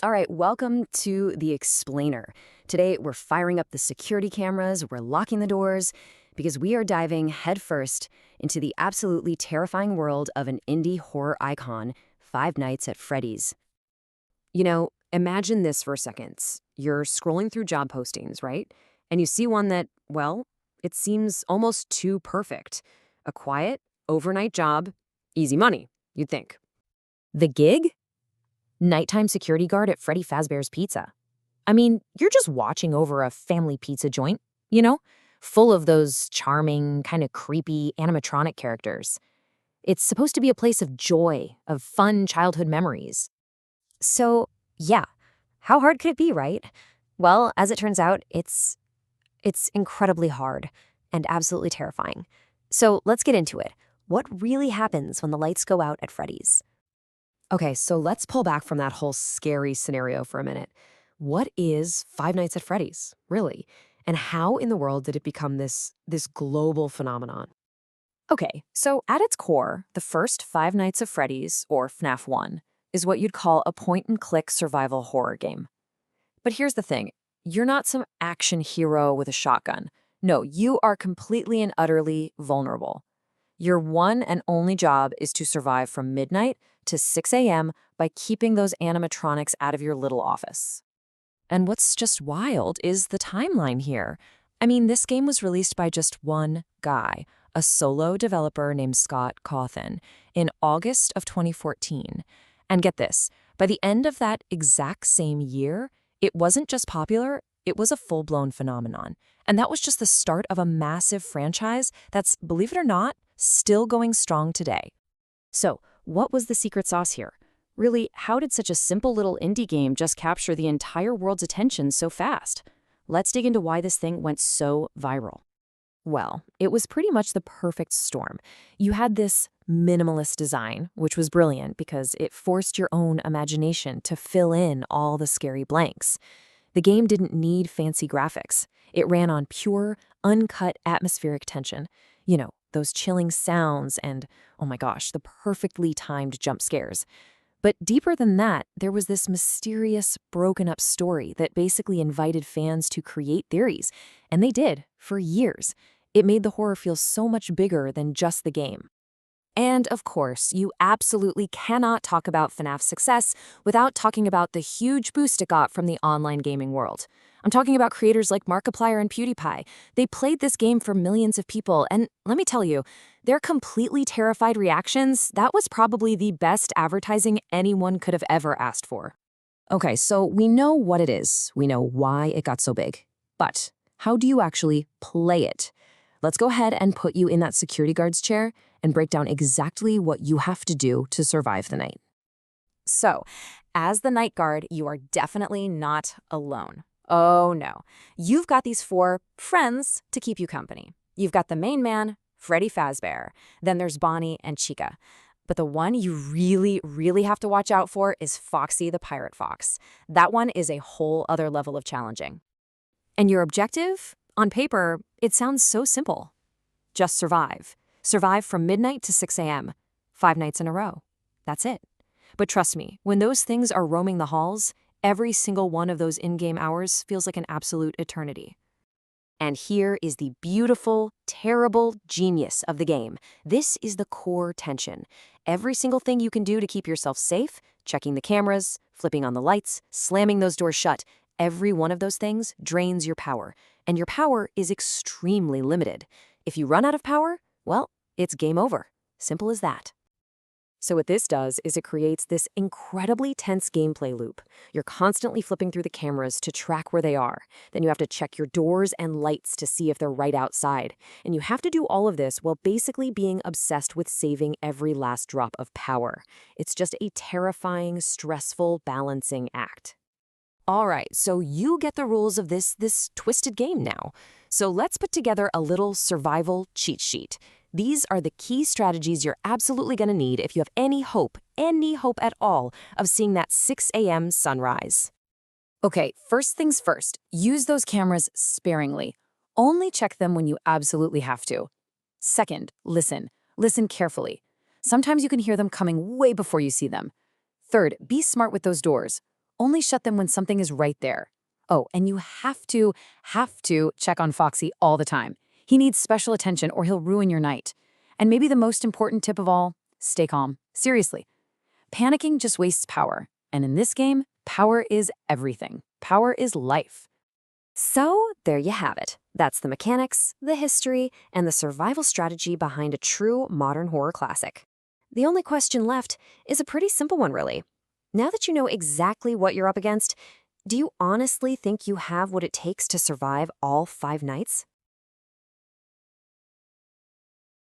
All right, welcome to The Explainer. Today, we're firing up the security cameras, we're locking the doors, because we are diving headfirst into the absolutely terrifying world of an indie horror icon, Five Nights at Freddy's. Imagine this for a second. You're scrolling through job postings, right? And you see one that, well, it seems almost too perfect. A quiet, overnight job, easy money, you'd think. The gig? Nighttime security guard at Freddy Fazbear's Pizza. I mean, you're just watching over a family pizza joint, full of those charming, kind of creepy animatronic characters. It's supposed to be a place of joy, of fun childhood memories. So, yeah, how hard could it be, right? Well, as it turns out, it's incredibly hard and absolutely terrifying. So let's get into it. What really happens when the lights go out at Freddy's? Okay, so let's pull back from that whole scary scenario for a minute. What is Five Nights at Freddy's, really? And how in the world did it become this global phenomenon? Okay, so at its core, the first Five Nights at Freddy's, or FNAF 1, is what you'd call a point-and-click survival horror game. But here's the thing. You're not some action hero with a shotgun. No, you are completely and utterly vulnerable. Your one and only job is to survive from midnight to 6 a.m. by keeping those animatronics out of your little office. And what's just wild is the timeline here. I mean, this game was released by just one guy, a solo developer named Scott Cawthon, in August of 2014. And get this, by the end of that exact same year, it wasn't just popular, it was a full-blown phenomenon. And that was just the start of a massive franchise that's, believe it or not, still going strong today. So, what was the secret sauce here? Really, how did such a simple little indie game just capture the entire world's attention so fast? Let's dig into why this thing went so viral. Well, it was pretty much the perfect storm. You had this minimalist design, which was brilliant because it forced your own imagination to fill in all the scary blanks. The game didn't need fancy graphics. It ran on pure, uncut atmospheric tension. Those chilling sounds and, oh my gosh, the perfectly timed jump scares. But deeper than that, there was this mysterious, broken-up story that basically invited fans to create theories. And they did, for years. It made the horror feel so much bigger than just the game. And, of course, you absolutely cannot talk about FNAF's success without talking about the huge boost it got from the online gaming world. I'm talking about creators like Markiplier and PewDiePie. They played this game for millions of people, and let me tell you, their completely terrified reactions, that was probably the best advertising anyone could have ever asked for. Okay, so we know what it is. We know why it got so big. But how do you actually play it? Let's go ahead and put you in that security guard's chair and break down exactly what you have to do to survive the night. So, as the night guard, you are definitely not alone. Oh no. You've got these 4 friends to keep you company. You've got the main man, Freddy Fazbear. Then there's Bonnie and Chica. But the one you really, really have to watch out for is Foxy the Pirate Fox. That one is a whole other level of challenging. And your objective? On paper, it sounds so simple. Just survive. Survive from midnight to 6 a.m. 5 nights in a row. That's it. But trust me, when those things are roaming the halls, every single one of those in-game hours feels like an absolute eternity. And here is the beautiful, terrible genius of the game. This is the core tension. Every single thing you can do to keep yourself safe, checking the cameras, flipping on the lights, slamming those doors shut, every one of those things drains your power. And your power is extremely limited. If you run out of power, well, it's game over. Simple as that. So what this does is it creates this incredibly tense gameplay loop. You're constantly flipping through the cameras to track where they are. Then you have to check your doors and lights to see if they're right outside. And you have to do all of this while basically being obsessed with saving every last drop of power. It's just a terrifying, stressful balancing act. All right, so you get the rules of this twisted game now. So let's put together a little survival cheat sheet. These are the key strategies you're absolutely going to need if you have any hope at all, of seeing that 6 a.m. sunrise. Okay, first things first, use those cameras sparingly. Only check them when you absolutely have to. Second, listen. Listen carefully. Sometimes you can hear them coming way before you see them. Third, be smart with those doors. Only shut them when something is right there. Oh, and you have to check on Foxy all the time. He needs special attention or he'll ruin your night. And maybe the most important tip of all, stay calm. Seriously. Panicking just wastes power. And in this game, power is everything. Power is life. So, there you have it. That's the mechanics, the history, and the survival strategy behind a true modern horror classic. The only question left is a pretty simple one, really. Now that you know exactly what you're up against, do you honestly think you have what it takes to survive all 5 nights?